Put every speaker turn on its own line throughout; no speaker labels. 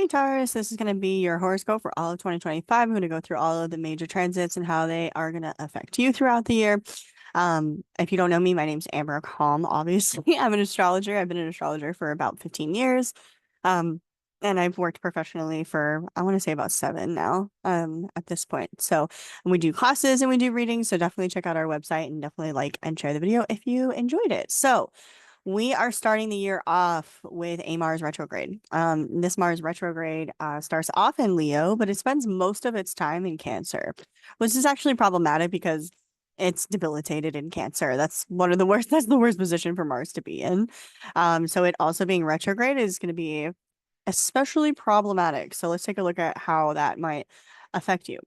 Hey Taurus, this is going to be your horoscope for all of 2025. I'm going to go through all of the major transits and how they are going to affect you throughout the year. If you don't know me, my name's Amber Calm, obviously. I'm an astrologer. I've been an astrologer for about 15 years. Um, and I've worked professionally for, I want to say about seven now, at this point. So we do classes and we do readings. So definitely check out our website and definitely like and share the video if you enjoyed it. So we are starting the year off with a Mars retrograde. This Mars retrograde starts off in Leo, but it spends most of its time in Cancer, which is actually problematic because it's debilitated in Cancer. That's one of the worst, that's the worst position for Mars to be in. So it also being retrograde is going to be especially problematic. So let's take a look at how that might affect you.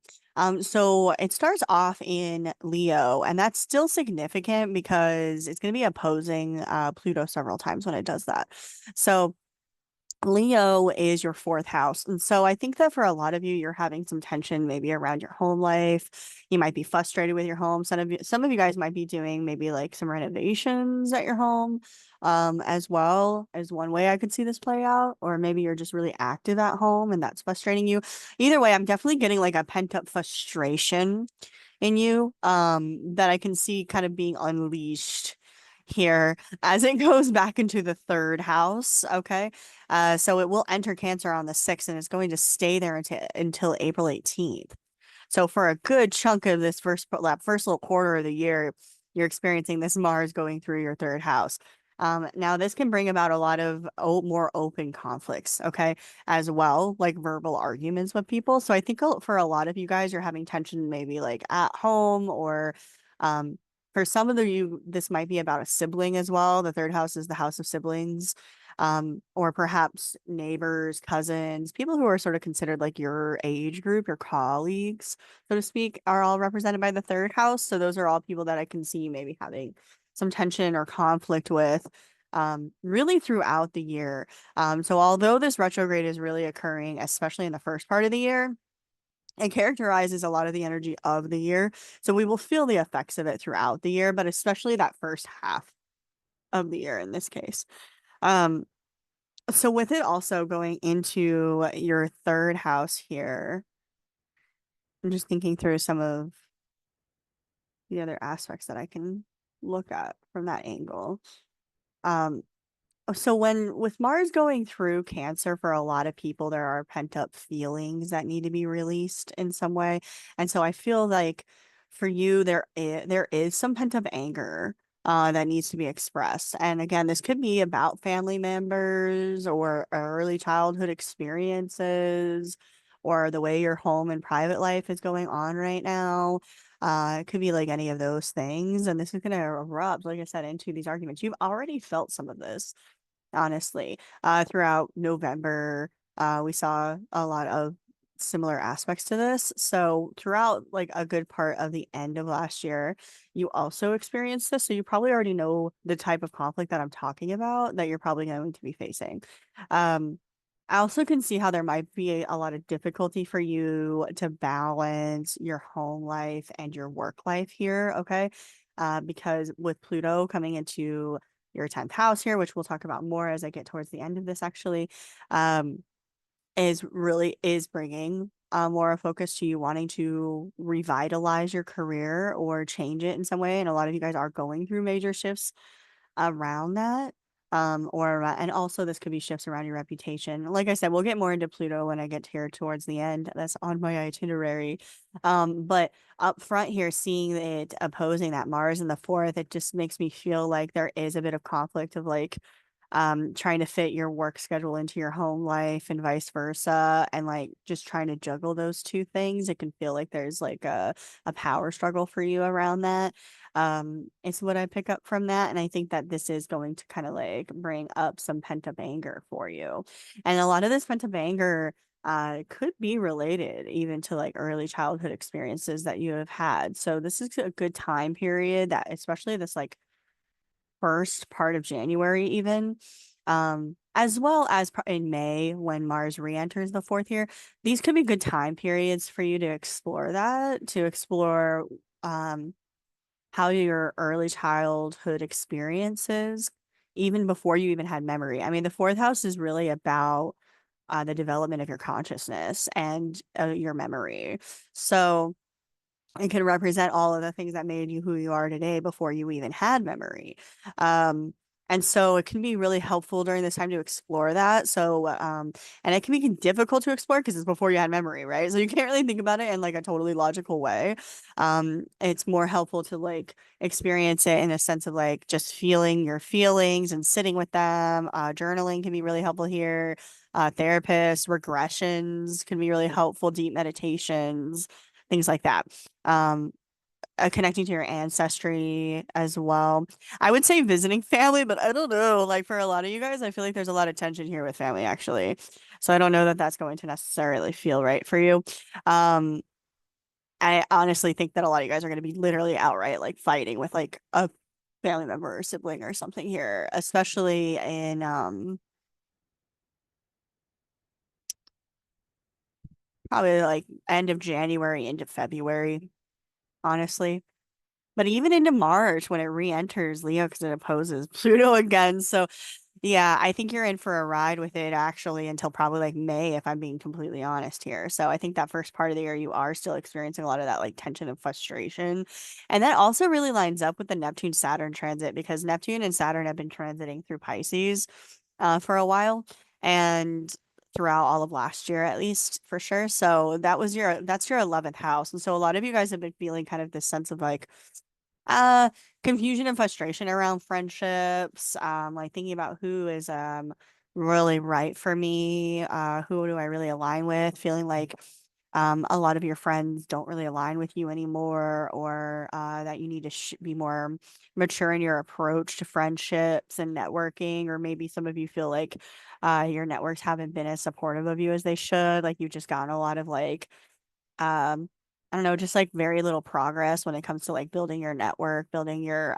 So it starts off in Leo, and that's still significant because it's going to be opposing Pluto several times when it does that. So Leo is your fourth house. And so I think that for a lot of you, you're having some tension maybe around your home life. You might be frustrated with your home. Some of you guys might be doing maybe like some renovations at your home, as well as one way I could see this play out. Or maybe you're just really active at home and that's frustrating you. Either way, I'm definitely getting like a pent-up frustration in you, that I can see kind of being unleashed here as it goes back into the third house. Okay. So it will enter Cancer on the 6th and it's going to stay there until April 18th. So for a good chunk of this first little quarter of the year, you're experiencing this Mars going through your third house. Now this can bring about a lot of more open conflicts, okay, as well, like verbal arguments with people. So I think for a lot of you guys, you're having tension maybe like at home or, um, for some of you, this might be about a sibling as well. The third house is the house of siblings, or perhaps neighbors, cousins, people who are sort of considered like your age group, your colleagues, so to speak, are all represented by the third house. So those are all people that I can see maybe having some tension or conflict with, really throughout the year. So although this retrograde is really occurring, especially in the first part of the year, it characterizes a lot of the energy of the year. So we will feel the effects of it throughout the year, but especially that first half of the year in this case. Um, so with it also going into your third house here, I'm just thinking through some of the other aspects that I can look at from that angle. Um, so when with Mars going through Cancer for a lot of people, there are pent up feelings that need to be released in some way. And so I feel like for you, there is some pent up anger that needs to be expressed. And again, this could be about family members or early childhood experiences or the way your home and private life is going on right now. It could be like any of those things. And this is going to erupt, like I said, into these arguments. You've already felt some of this, honestly. Throughout November, we saw a lot of similar aspects to this. So throughout like a good part of the end of last year, you also experienced this. So you probably already know the type of conflict that I'm talking about that you're probably going to be facing. Um, I also can see how there might be a lot of difficulty for you to balance your home life and your work life here, okay? Because with Pluto coming into your 10th house here, which we'll talk about more as I get towards the end of this actually, um, is bringing more of focus to you wanting to revitalize your career or change it in some way. And a lot of you guys are going through major shifts around that. And also this could be shifts around your reputation. Like I said, we'll get more into Pluto when I get here towards the end. That's on my itinerary. But up front here, seeing it opposing that Mars in the fourth, it just makes me feel like there is a bit of conflict of like, trying to fit your work schedule into your home life and vice versa, and like just trying to juggle those two things. It can feel like there's like a power struggle for you around that. It's what I pick up from that. And I think that this is going to kind of like bring up some pent up anger for you. And a lot of this pent up anger could be related even to like early childhood experiences that you have had. So this is a good time period that, especially this like first part of January, even, as well as in May when Mars re-enters the fourth year. These could be good time periods for you to explore that, to explore um, how your early childhood experiences, even before you even had memory. I mean, the fourth house is really about the development of your consciousness and your memory. So it can represent all of the things that made you who you are today before you even had memory. Um, and so it can be really helpful during this time to explore that. So, and it can be difficult to explore because it's before you had memory, right? So you can't really think about it in like a totally logical way. It's more helpful to like experience it in a sense of like just feeling your feelings and sitting with them. Journaling can be really helpful here. Therapists, regressions can be really helpful, deep meditations, things like that. Um, Connecting to your ancestry as well. I would say visiting family, but I don't know. Like for a lot of you guys, I feel like there's a lot of tension here with family actually. So I don't know that that's going to necessarily feel right for you. Um, I honestly think that a lot of you guys are going to be literally outright like fighting with like a family member or sibling or something here, especially in probably like end of January into February, honestly. But even into March when it re-enters Leo because it opposes Pluto again. So yeah, I think you're in for a ride with it actually until probably like May, if I'm being completely honest here. So I think that first part of the year you are still experiencing a lot of that like tension and frustration. And that also really lines up with the Neptune Saturn transit because Neptune and Saturn have been transiting through Pisces for a while and throughout all of last year at least for sure. So that's your 11th house. And so a lot of you guys have been feeling kind of this sense of like uh, confusion and frustration around friendships, like thinking about who is really right for me, who do I really align with, feeling like a lot of your friends don't really align with you anymore, or that you need to be more mature in your approach to friendships and networking, or maybe some of you feel like your networks haven't been as supportive of you as they should, like you've just gotten a lot of like um I don't know, just like very little progress when it comes to like building your network, building your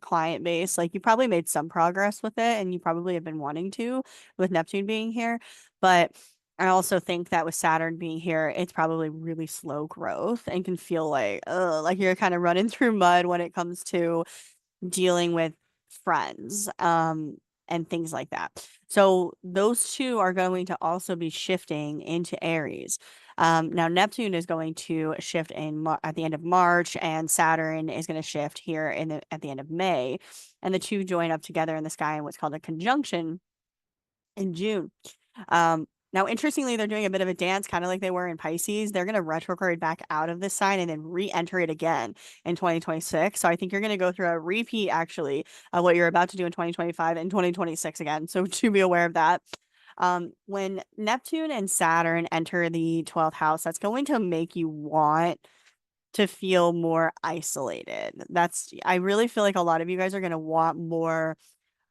client base. Like you probably made some progress with it and you probably have been wanting to with Neptune being here. But I also think that with Saturn being here, it's probably really slow growth and can feel like you're kind of running through mud when it comes to dealing with friends and things like that. So those two are going to also be shifting into Aries. Now Neptune is going to shift at the end of March, and Saturn is going to shift here at the end of May, and the two join up together in the sky in what's called a conjunction in June. Now, interestingly, they're doing a bit of a dance, kind of like they were in Pisces. They're going to retrograde back out of this sign and then re-enter it again in 2026. So I think you're going to go through a repeat, actually, of what you're about to do in 2025 and 2026 again. So to be aware of that. When Neptune and Saturn enter the 12th house, that's going to make you want to feel more isolated. I really feel like a lot of you guys are going to want more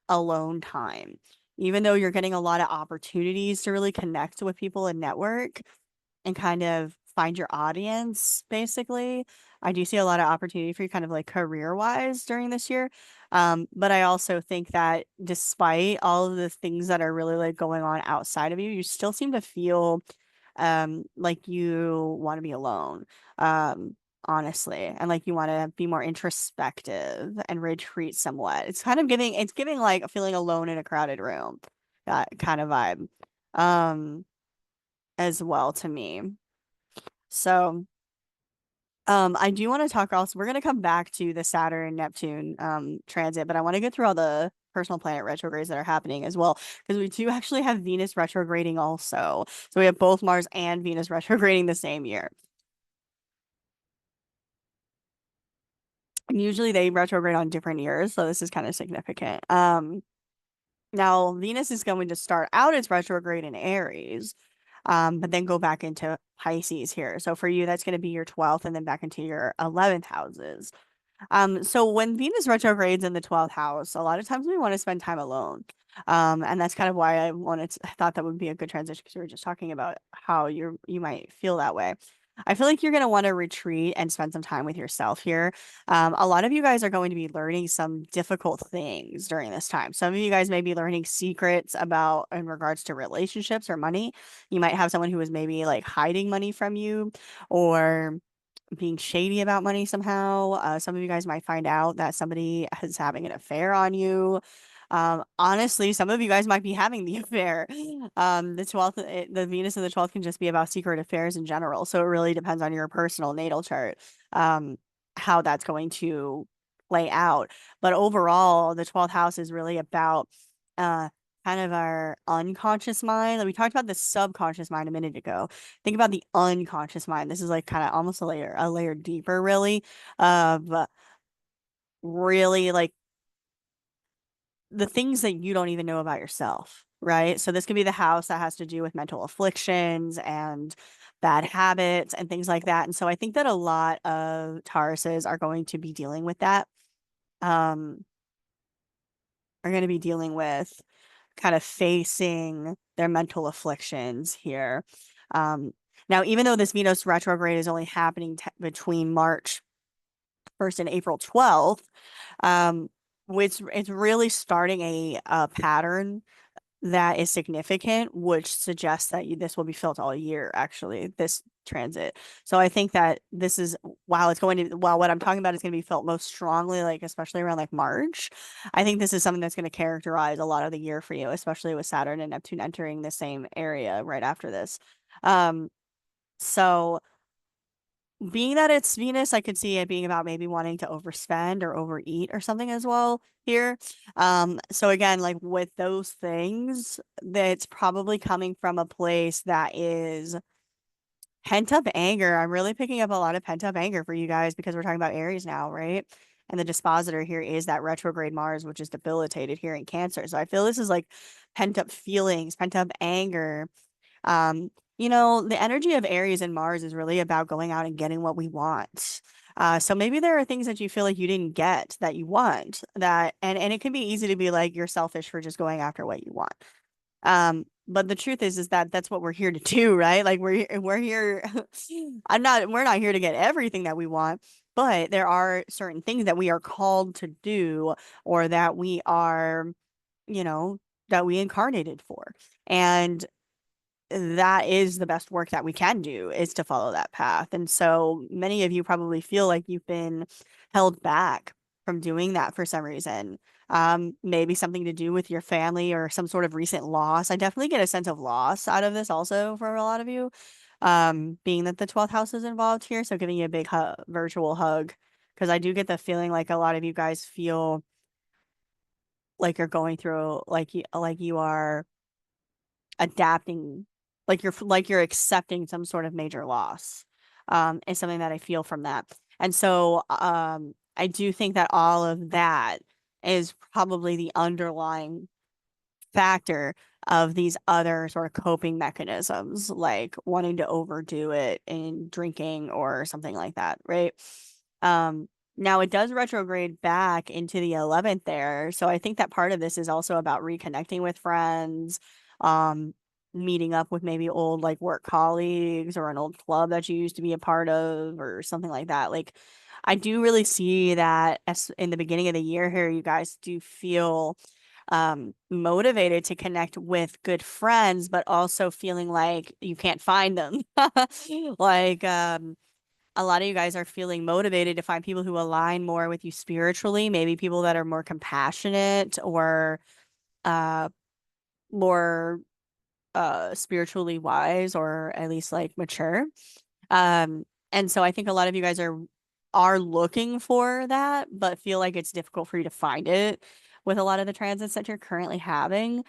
alone time. Even though you're getting a lot of opportunities to really connect with people and network and kind of find your audience, basically. I do see a lot of opportunity for you kind of like career wise during this year. But I also think that despite all of the things that are really like going on outside of you, you still seem to feel like you want to be alone. Um, honestly, and like you want to be more introspective and retreat somewhat. It's giving like feeling alone in a crowded room. That kind of vibe. Um, as well to me. So, I do want to talk also, we're going to come back to the Saturn Neptune transit, but I want to get through all the personal planet retrogrades that are happening as well, because we do actually have Venus retrograding also. So we have both Mars and Venus retrograding the same year. And usually they retrograde on different years, so this is kind of significant. Now Venus is going to start out its retrograde in Aries, but then go back into Pisces here. So for you, that's going to be your 12th and then back into your 11th houses. So when Venus retrogrades in the 12th house, a lot of times we want to spend time alone. And that's kind of why I thought that would be a good transition because we were just talking about how you might feel that way. I feel like you're going to want to retreat and spend some time with yourself here. A lot of you guys are going to be learning some difficult things during this time. Some of you guys may be learning secrets about in regards to relationships or money. You might have someone who is maybe like hiding money from you or being shady about money somehow. Some of you guys might find out that somebody is having an affair on you. Honestly, some of you guys might be having the affair. The 12th, the Venus in the 12th can just be about secret affairs in general. So it really depends on your personal natal chart, um, how that's going to play out. But overall, the 12th house is really about uh kind of our unconscious mind. Like we talked about the subconscious mind a minute ago. Think about the unconscious mind. This is like kind of almost a layer deeper, really, of really like the things that you don't even know about yourself, right? So this could be the house that has to do with mental afflictions and bad habits and things like that. And so I think that a lot of Tauruses are going to be dealing with that. Um, are going to be dealing with kind of facing their mental afflictions here. Um, now, even though this Venus retrograde is only happening between March 1st and April 12th, um, which it's really starting a pattern that is significant, which suggests that this will be felt all year, actually, this transit. So I think that this is, while what I'm talking about is going to be felt most strongly, like especially around like March, I think this is something that's going to characterize a lot of the year for you, especially with Saturn and Neptune entering the same area right after this. Um, so being that it's Venus, I could see it being about maybe wanting to overspend or overeat or something as well here. So again, like with those things, that's probably coming from a place that is pent up anger. I'm really picking up a lot of pent up anger for you guys because we're talking about Aries now, right? And the dispositor here is that retrograde Mars, which is debilitated here in Cancer. So I feel this is like pent up feelings, pent up anger, the energy of Aries and Mars is really about going out and getting what we want. So maybe there are things that you feel like you didn't get that you want and it can be easy to be like you're selfish for just going after what you want. But the truth is that that's what we're here to do, right? Like we're here. We're not here to get everything that we want, but there are certain things that we are called to do or that we are, you know, that we incarnated for. And that is the best work that we can do is to follow that path. And so many of you probably feel like you've been held back from doing that for some reason. Maybe something to do with your family or some sort of recent loss. I definitely get a sense of loss out of this also for a lot of you. Being that the 12th house is involved here, so giving you a big virtual hug because I do get the feeling like a lot of you guys feel like you're going through like you are adapting, like you're accepting some sort of major loss, is something that I feel from that. And so I do think that all of that is probably the underlying factor of these other sort of coping mechanisms, like wanting to overdo it in drinking or something like that, right? Now it does retrograde back into the 11th there. So I think that part of this is also about reconnecting with friends, um, meeting up with maybe old like work colleagues or an old club that you used to be a part of or something like that. Like I do really see that as in the beginning of the year here, you guys do feel motivated to connect with good friends, but also feeling like you can't find them. Like a lot of you guys are feeling motivated to find people who align more with you spiritually, maybe people that are more compassionate or uh more spiritually wise or at least like mature. And so I think a lot of you guys are looking for that, but feel like it's difficult for you to find it with a lot of the transits that you're currently having.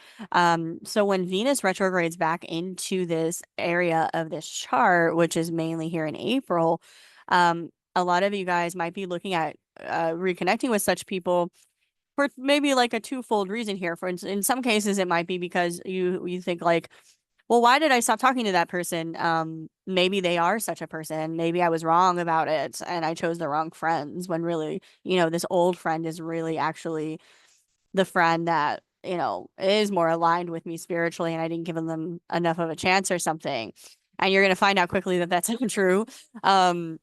So when Venus retrogrades back into this area of this chart, which is mainly here in April, a lot of you guys might be looking at reconnecting with such people for maybe like a twofold reason here. For instance, in some cases, it might be because you think like, well, why did I stop talking to that person? Maybe they are such a person. Maybe I was wrong about it and I chose the wrong friends when really, this old friend is really actually the friend that, is more aligned with me spiritually and I didn't give them enough of a chance or something. And you're going to find out quickly that that's not true. Um,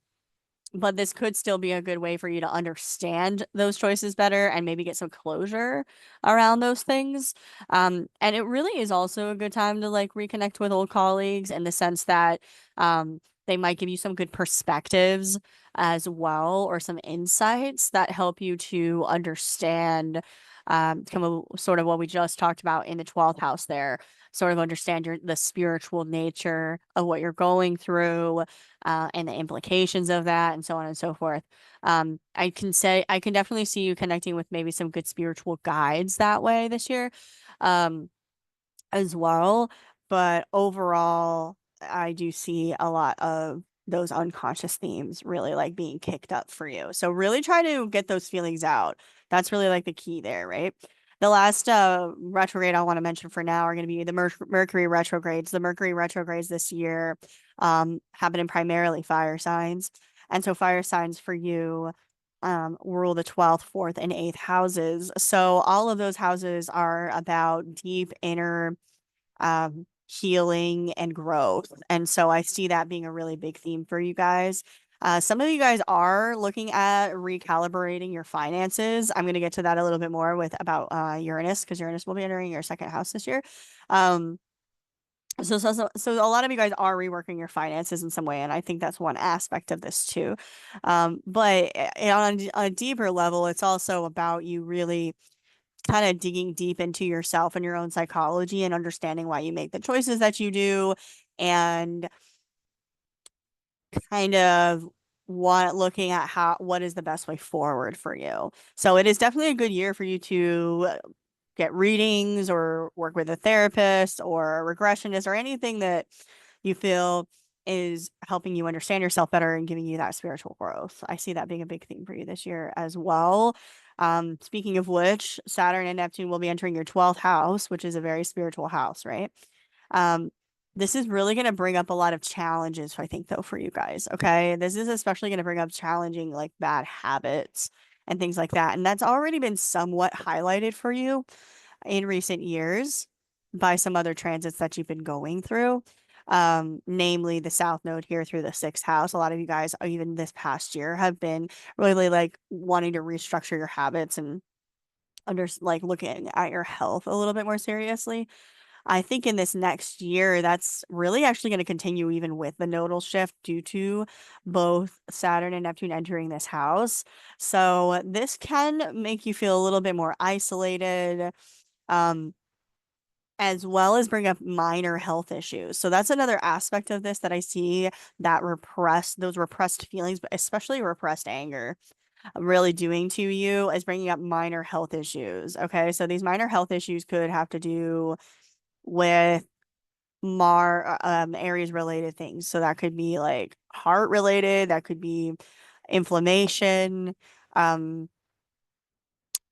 but this could still be a good way for you to understand those choices better and maybe get some closure around those things. And it really is also a good time to like reconnect with old colleagues in the sense that they might give you some good perspectives as well or some insights that help you to understand Kind of sort of what we just talked about in the 12th house there, sort of understand the spiritual nature of what you're going through, and the implications of that, and so on and so forth. I can definitely see you connecting with maybe some good spiritual guides that way this year. Um, as well. But overall, I do see a lot of those unconscious themes really like being kicked up for you. So really try to get those feelings out. That's really like the key there, right? The last retrograde I want to mention for now are going to be the Mercury retrogrades. The Mercury retrogrades this year happen in primarily fire signs. And so fire signs for you rule the 12th, 4th, and 8th houses. So all of those houses are about deep inner healing and growth. And so I see that being a really big theme for you guys. Some of you guys are looking at recalibrating your finances. I'm going to get to that a little bit more with about Uranus, because Uranus will be entering your second house this year. So a lot of you guys are reworking your finances in some way, and I think that's one aspect of this too. But on a deeper level, it's also about you really kind of digging deep into yourself and your own psychology and understanding why you make the choices that you do, and kind of looking at what is the best way forward for you. So it is definitely a good year for you to get readings or work with a therapist or a regressionist or anything that you feel is helping you understand yourself better and giving you that spiritual growth. I see that being a big thing for you this year as well. Speaking of which, Saturn and Neptune will be entering your 12th house, which is a very spiritual house, right? Um, this is really going to bring up a lot of challenges, I think, though, for you guys. Okay. This is especially going to bring up challenging, like bad habits and things like that. And that's already been somewhat highlighted for you in recent years by some other transits that you've been going through. Namely the South Node here through the 6th house. A lot of you guys, even this past year, have been really like wanting to restructure your habits and like looking at your health a little bit more seriously. I think in this next year, that's really actually going to continue even with the nodal shift due to both Saturn and Neptune entering this house. So this can make you feel a little bit more isolated, um, as well as bring up minor health issues. So that's another aspect of this that I see, that those repressed feelings, but especially repressed anger, really doing to you, is bringing up minor health issues. Okay. So these minor health issues could have to do with areas related things. So that could be like heart related, that could be inflammation, um,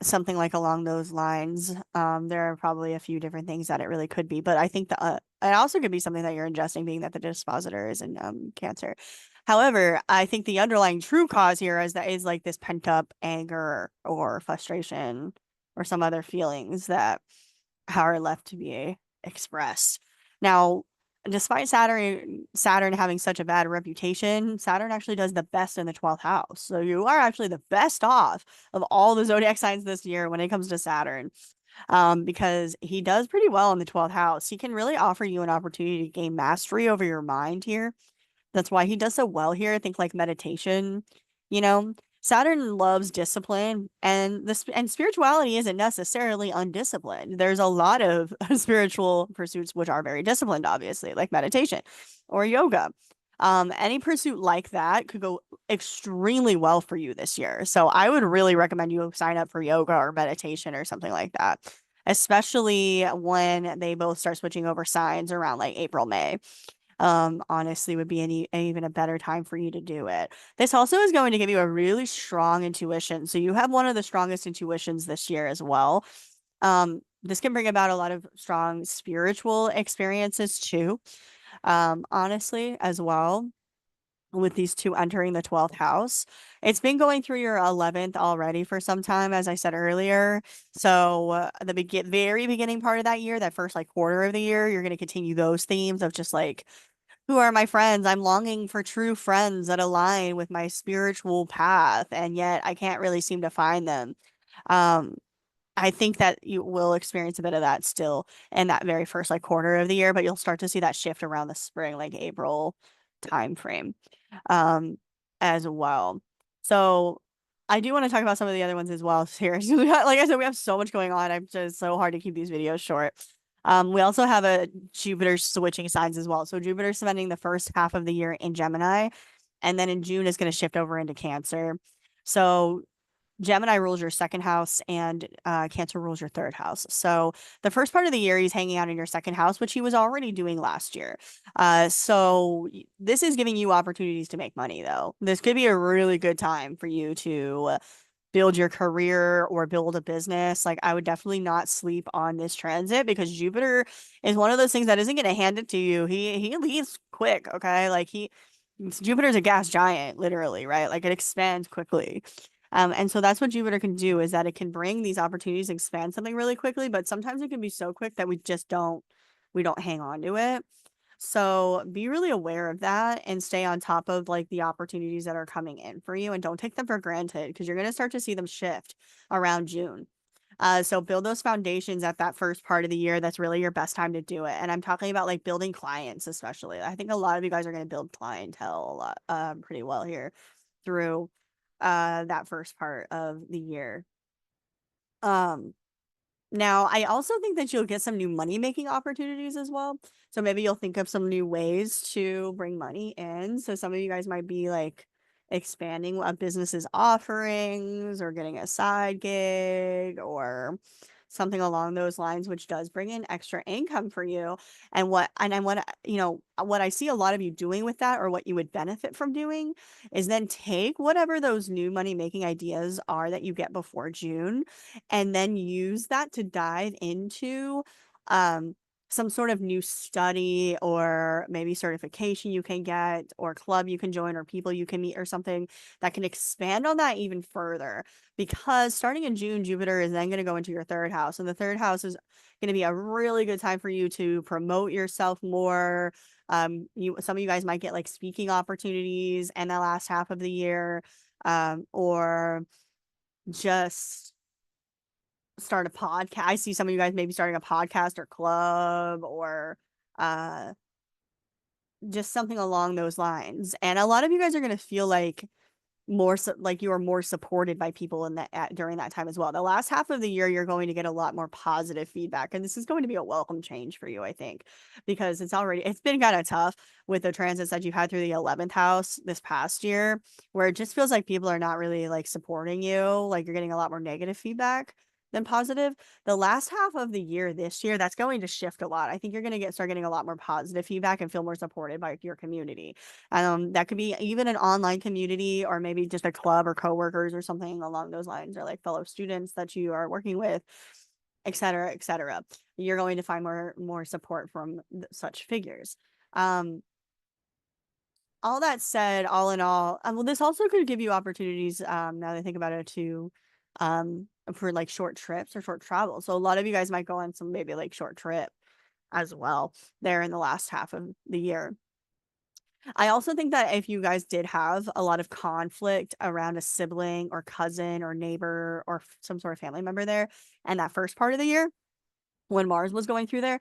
something like along those lines. There are probably a few different things that it really could be, but I think it also could be something that you're ingesting, being that the dispositor is in Cancer. However, I think the underlying true cause here is like this pent up anger or frustration or some other feelings that are left to be expressed. Now, despite Saturn having such a bad reputation, Saturn actually does the best in the 12th house. So you are actually the best off of all the zodiac signs this year when it comes to Saturn. Because he does pretty well in the 12th house. He can really offer you an opportunity to gain mastery over your mind here. That's why he does so well here. I think like meditation, you know, Saturn loves discipline, and and spirituality isn't necessarily undisciplined. There's a lot of spiritual pursuits which are very disciplined, obviously, like meditation or yoga. Any pursuit like that could go extremely well for you this year. So I would really recommend you sign up for yoga or meditation or something like that, especially when they both start switching over signs around like April, May. Honestly would be even a better time for you to do it. This also is going to give you a really strong intuition. So you have one of the strongest intuitions this year as well. This can bring about a lot of strong spiritual experiences too, honestly, as well. With these two entering the 12th house, it's been going through your 11th already for some time, as I said earlier. So, very beginning part of that year, that first like quarter of the year, you're going to continue those themes of just like, who are my friends? I'm longing for true friends that align with my spiritual path, and yet I can't really seem to find them. Um, I think that you will experience a bit of that still in that very first like quarter of the year, but you'll start to see that shift around the spring, like April time frame, um, as well. So I do want to talk about some of the other ones as well here. So like I said, we have so much going on. I'm just so hard to keep these videos short. We also have a Jupiter switching signs as well. So Jupiter's spending the first half of the year in Gemini, and then in June is going to shift over into Cancer. So Gemini rules your second house and Cancer rules your third house. So the first part of the year, he's hanging out in your second house, which he was already doing last year. So this is giving you opportunities to make money, though. This could be a really good time for you to build your career or build a business. Like, I would definitely not sleep on this transit because Jupiter is one of those things that isn't going to hand it to you. He leaves quick, okay? Like Jupiter's a gas giant, literally, right? Like it expands quickly. And so that's what Jupiter can do is that it can bring these opportunities, expand something really quickly, but sometimes it can be so quick that we don't hang on to it. So be really aware of that and stay on top of like the opportunities that are coming in for you and don't take them for granted because you're going to start to see them shift around June. So build those foundations at that first part of the year. That's really your best time to do it. And I'm talking about like building clients, especially. I think a lot of you guys are going to build clientele a lot, pretty well here through that first part of the year. Um, Now, I also think that you'll get some new money making opportunities as well. So maybe you'll think of some new ways to bring money in. So some of you guys might be like expanding a business's offerings or getting a side gig or something along those lines, which does bring in extra income for you. What I see a lot of you doing with that or what you would benefit from doing is then take whatever those new money making ideas are that you get before June and then use that to dive into um some sort of new study or maybe certification you can get or club you can join or people you can meet or something that can expand on that even further because starting in June Jupiter is then going to go into your third house and the third house is going to be a really good time for you to promote yourself more. Some of you guys might get like speaking opportunities in the last half of the year, or just start a podcast. I see some of you guys maybe starting a podcast or club or uh just something along those lines. And a lot of you guys are going to feel like like you are more supported by people in during that time as well. The last half of the year you're going to get a lot more positive feedback and this is going to be a welcome change for you, I think, because it's been kind of tough with the transits that you've had through the 11th house this past year where it just feels like people are not really like supporting you, like you're getting a lot more negative feedback than positive. The last half of the year this year, that's going to shift a lot. I think you're going to start getting a lot more positive feedback and feel more supported by your community. That could be even an online community or maybe just a club or coworkers or something along those lines, or like fellow students that you are working with, et cetera, et cetera. You're going to find more support from such figures. All that said, all in all, well, this also could give you opportunities, now that I think about it, to for like short trips or short travel. So a lot of you guys might go on some maybe like short trip as well there in the last half of the year. I also think that if you guys did have a lot of conflict around a sibling or cousin or neighbor or some sort of family member there, and that first part of the year when Mars was going through there,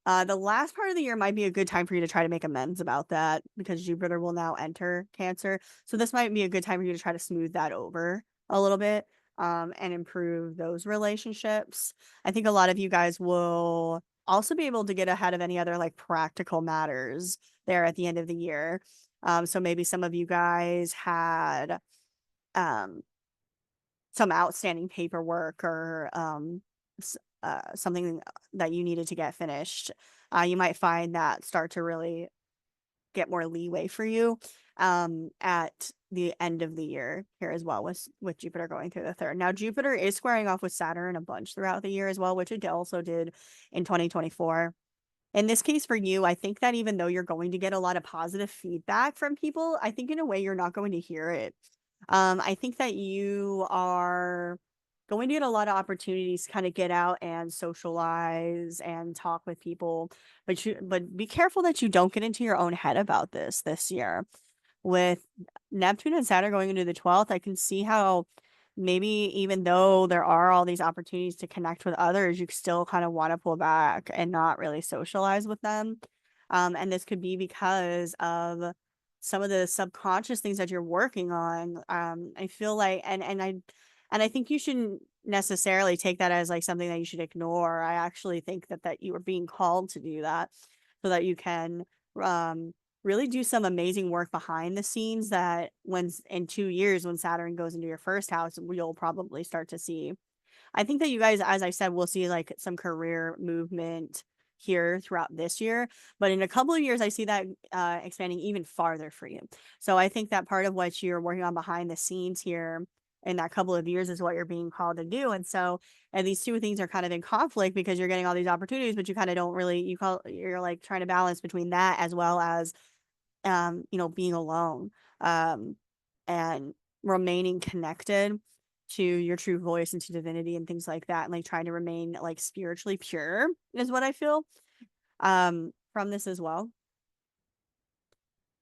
the last part of the year might be a good time for you to try to make amends about that because Jupiter will now enter Cancer. So this might be a good time for you to try to smooth that over a little bit, and improve those relationships. I think a lot of you guys will also be able to get ahead of any other like practical matters there at the end of the year. So maybe some of you guys had um, some outstanding paperwork or something that you needed to get finished. You might find that start to really get more leeway for you at the end of the year here as well with Jupiter going through the third. Now Jupiter is squaring off with Saturn a bunch throughout the year as well, which it also did in 2024. In this case for you, I think that even though you're going to get a lot of positive feedback from people, I think in a way you're not going to hear it. I think that you are going to get a lot of opportunities to kind of get out and socialize and talk with people, but be careful that you don't get into your own head about this year. With Neptune and Saturn going into the 12th, I can see how maybe even though there are all these opportunities to connect with others, you still kind of want to pull back and not really socialize with them. And this could be because of some of the subconscious things that you're working on. I feel like, and I think you shouldn't necessarily take that as like something that you should ignore. I actually think that you are being called to do that so that you can um really do some amazing work behind the scenes that when in 2 years when Saturn goes into your first house, you'll probably start to see. I think that you guys, as I said, will see like some career movement here throughout this year, but in a couple of years, I see that expanding even farther for you. So I think that part of what you're working on behind the scenes here in that couple of years is what you're being called to do. And so, and these two things are kind of in conflict because you're getting all these opportunities, but you kind of don't really, you're like trying to balance between that as well as being alone, um, and remaining connected to your true voice and to divinity and things like that, and like trying to remain like spiritually pure is what I feel from this as well.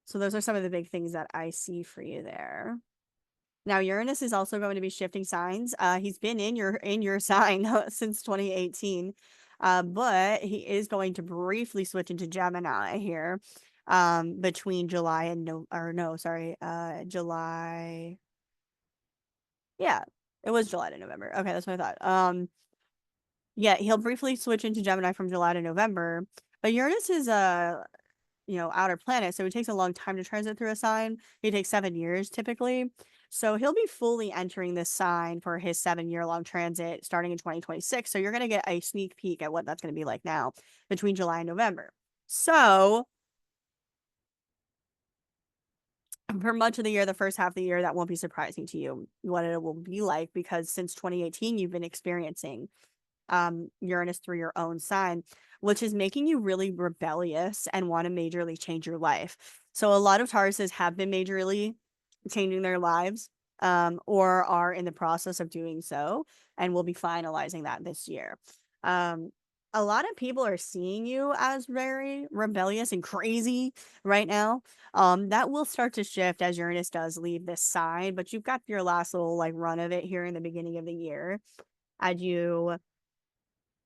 So those are some of the big things that I see for you there. Now Uranus is also going to be shifting signs. He's been in your sign since 2018. But he is going to briefly switch into Gemini here between July and no or no, sorry, July. Yeah, it was July to November. Okay, that's what I thought. Yeah, he'll briefly switch into Gemini from July to November. But Uranus is outer planet. So it takes a long time to transit through a sign. It takes 7 years typically. So he'll be fully entering this sign for his 7 year long transit starting in 2026. So you're going to get a sneak peek at what that's going to be like now between July and November. So for much of the year, the first half of the year, that won't be surprising to you what it will be like because since 2018, you've been experiencing Uranus through your own sign, which is making you really rebellious and want to majorly change your life. So a lot of Tauruses have been majorly changing their lives, or are in the process of doing so, and will be finalizing that this year. Um, a lot of people are seeing you as very rebellious and crazy right now. That will start to shift as Uranus does leave this sign, but you've got your last little like run of it here in the beginning of the year as you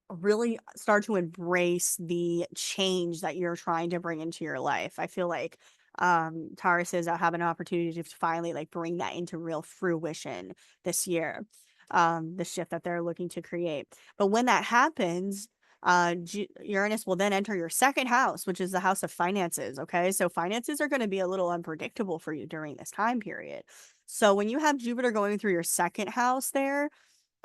really start to embrace the change that you're trying to bring into your life. I feel like Tauruses have an opportunity to finally like bring that into real fruition this year. The shift that they're looking to create. But when that happens, Uranus will then enter your second house, which is the house of finances. Okay. So finances are going to be a little unpredictable for you during this time period. So when you have Jupiter going through your second house there,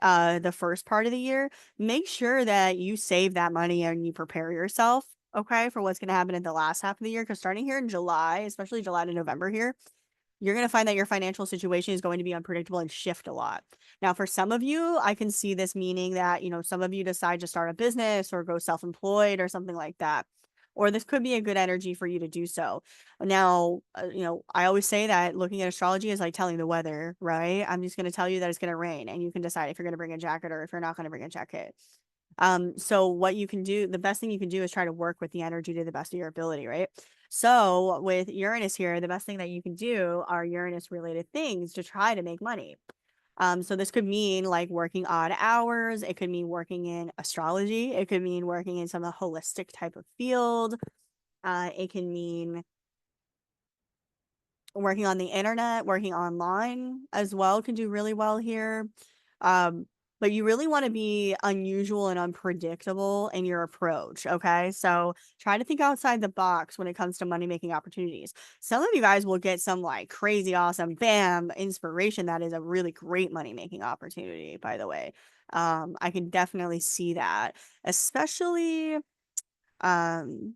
the first part of the year, make sure that you save that money and you prepare yourself, okay, for what's going to happen in the last half of the year. Because starting here in July, especially July to November here, you're going to find that your financial situation is going to be unpredictable and shift a lot. Now, for some of you, I can see this meaning that, some of you decide to start a business or go self employed or something like that. Or this could be a good energy for you to do so. Now, I always say that looking at astrology is like telling the weather, right? I'm just going to tell you that it's going to rain and you can decide if you're going to bring a jacket or if you're not going to bring a jacket. So what you can do, the best thing you can do is try to work with the energy to the best of your ability, right? So with Uranus here, the best thing that you can do are Uranus related things to try to make money. So this could mean like working odd hours. It could mean working in astrology. It could mean working in some holistic type of field. It can mean working on the internet, working online as well can do really well here. Um, but you really want to be unusual and unpredictable in your approach. Okay. So try to think outside the box when it comes to money making opportunities. Some of you guys will get some like crazy, awesome, bam, inspiration that is a really great money making opportunity, by the way. I can definitely see that, especially um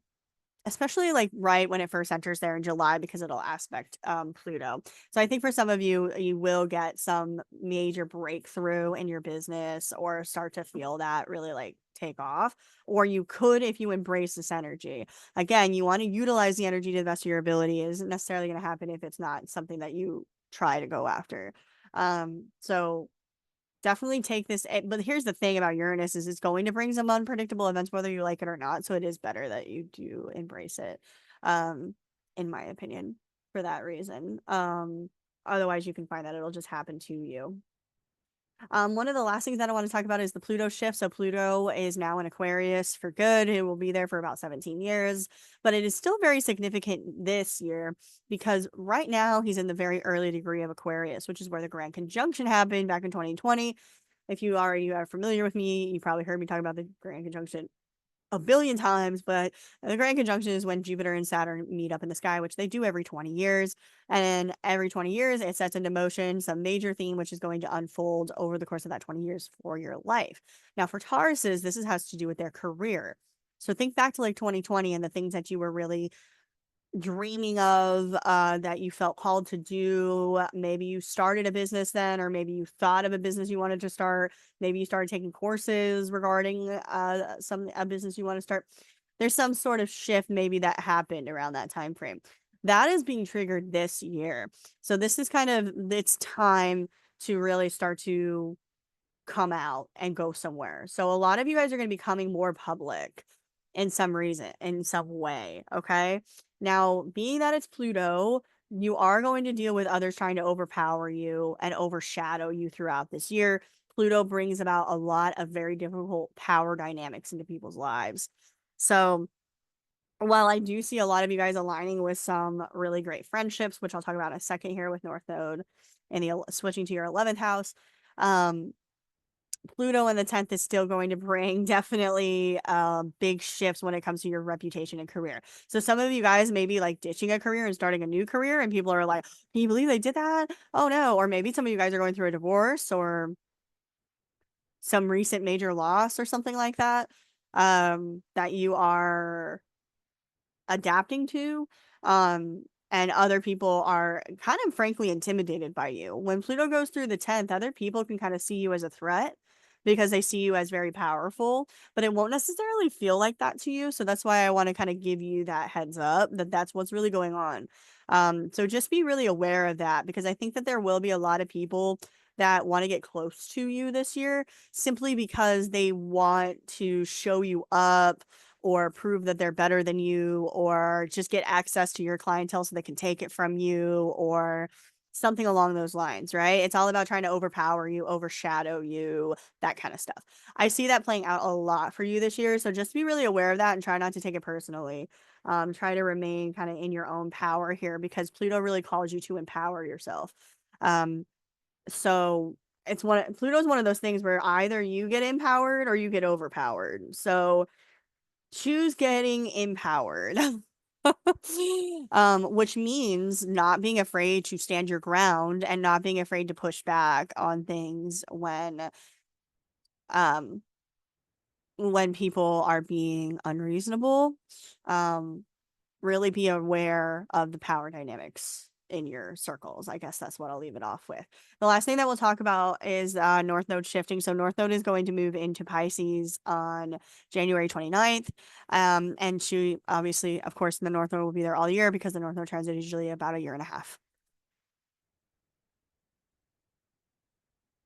especially like right when it first enters there in July because it'll aspect Pluto. So I think for some of you, you will get some major breakthrough in your business or start to feel that really like take off. Or you could if you embrace this energy. Again, you want to utilize the energy to the best of your ability. It isn't necessarily going to happen if it's not something that you try to go after. So definitely take this. But here's the thing about Uranus is it's going to bring some unpredictable events, whether you like it or not. So it is better that you do embrace it, um, in my opinion, for that reason. Otherwise you can find that it'll just happen to you. One of the last things that I want to talk about is the Pluto shift. So Pluto is now in Aquarius for good. It will be there for about 17 years, but it is still very significant this year because right now he's in the very early degree of Aquarius, which is where the Grand Conjunction happened back in 2020. If you are familiar with me, you probably heard me talk about the Grand Conjunction a billion times, but the Grand Conjunction is when Jupiter and Saturn meet up in the sky, which they do every 20 years. And every 20 years, it sets into motion some major theme, which is going to unfold over the course of that 20 years for your life. Now, for Tauruses, this has to do with their career. So think back to like 2020 and the things that you were really dreaming of, that you felt called to do. Maybe you started a business then, or maybe you thought of a business you wanted to start. Maybe you started taking courses regarding a business you want to start. There's some sort of shift maybe that happened around that time frame. That is being triggered this year. So this is kind of it's time to really start to come out and go somewhere. So a lot of you guys are going to be becoming more public in some reason, in some way. Okay. Now, being that it's Pluto, you are going to deal with others trying to overpower you and overshadow you throughout this year. Pluto brings about a lot of very difficult power dynamics into people's lives. So, while I do see a lot of you guys aligning with some really great friendships, which I'll talk about in a second here with North Node and the switching to your 11th house, um, Pluto in the 10th is still going to bring definitely big shifts when it comes to your reputation and career. So some of you guys may be like ditching a career and starting a new career, and people are like, can you believe they did that? Oh no. Or maybe some of you guys are going through a divorce or some recent major loss or something like that, that you are adapting to. And other people are kind of frankly intimidated by you. When Pluto goes through the 10th, other people can kind of see you as a threat because they see you as very powerful, but it won't necessarily feel like that to you. So that's why I want to kind of give you that heads up that that's what's really going on. So just be really aware of that, because I think that there will be a lot of people that want to get close to you this year simply because they want to show you up or prove that they're better than you, or just get access to your clientele so they can take it from you, or something along those lines, right? It's all about trying to overpower you, overshadow you, that kind of stuff. I see that playing out a lot for you this year. So just be really aware of that and try not to take it personally. Try to remain kind of in your own power here, because Pluto really calls you to empower yourself. So it's Pluto's one of those things where either you get empowered or you get overpowered. So choose getting empowered. Which means not being afraid to stand your ground and not being afraid to push back on things um when people are being unreasonable. Um really be aware of the power dynamics in your circles. I guess that's what I'll leave it off with. The last thing that we'll talk about is North Node shifting. So North Node is going to move into Pisces on January 29th. And she obviously, of course, the North Node will be there all year because the North Node transit is usually about a year and a half.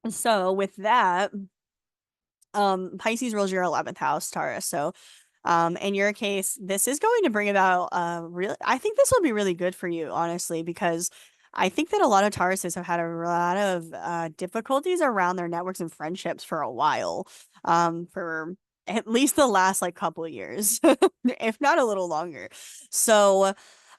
So with that, Pisces rules your 11th house, Taurus. So in your case, this is going to bring about really, I think this will be really good for you, honestly, because I think that a lot of Tauruses have had a lot of difficulties around their networks and friendships for a while, for at least the last like couple of years, if not a little longer. So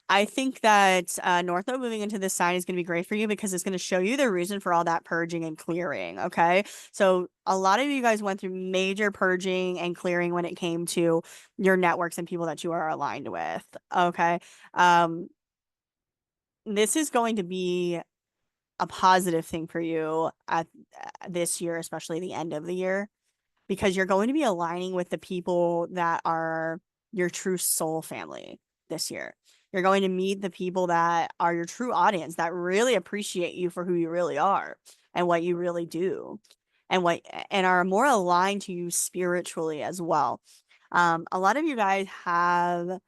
I think that North Node moving into this sign is going to be great for you because it's going to show you the reason for all that purging and clearing. Okay. So a lot of you guys went through major purging and clearing when it came to your networks and people that you are aligned with. Okay. Um, this is going to be a positive thing for you at this year, especially the end of the year, because you're going to be aligning with the people that are your true soul family this year. You're going to meet the people that are your true audience, that really appreciate you for who you really are and what you really do, and what and are more aligned to you spiritually as well. A lot of you guys have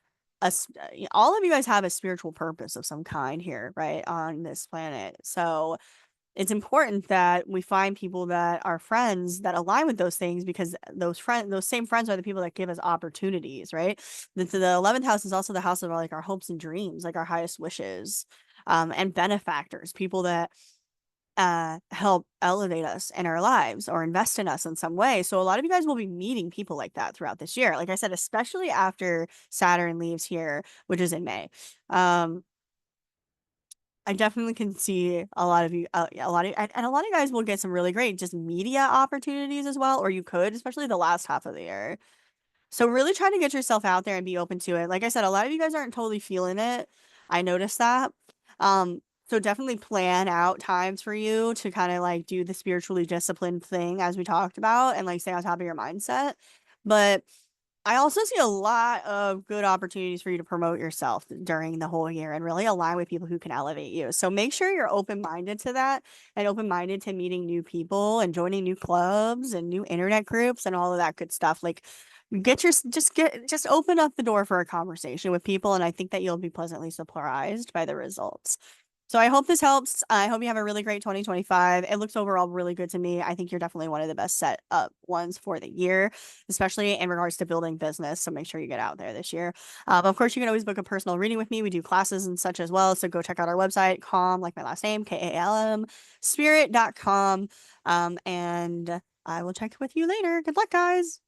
all of you guys have a spiritual purpose of some kind here, right, on this planet. So it's important that we find people that are friends that align with those things, because those same friends are the people that give us opportunities, right? The 11th house is also the house of like our hopes and dreams, like our highest wishes, and benefactors, people that help elevate us in our lives or invest in us in some way. So a lot of you guys will be meeting people like that throughout this year. Like I said, especially after Saturn leaves here, which is in May. I definitely can see a lot of you, a lot of, and a lot of you guys will get some really great just media opportunities as well, or you could, especially the last half of the year. So really try to get yourself out there and be open to it. Like I said, a lot of you guys aren't totally feeling it. I noticed that. So definitely plan out times for you to kind of like do the spiritually disciplined thing as we talked about and like stay on top of your mindset. But I also see a lot of good opportunities for you to promote yourself during the whole year and really align with people who can elevate you. So make sure you're open-minded to that and open-minded to meeting new people and joining new clubs and new internet groups and all of that good stuff. Like just open up the door for a conversation with people, and I think that you'll be pleasantly surprised by the results. So I hope this helps. I hope you have a really great 2025. It looks overall really good to me. I think you're definitely one of the best set up ones for the year, especially in regards to building business. So make sure you get out there this year. Of course, you can always book a personal reading with me. We do classes and such as well. So go check out our website, calm, like my last name, KALM, spirit.com. And I will check with you later. Good luck, guys.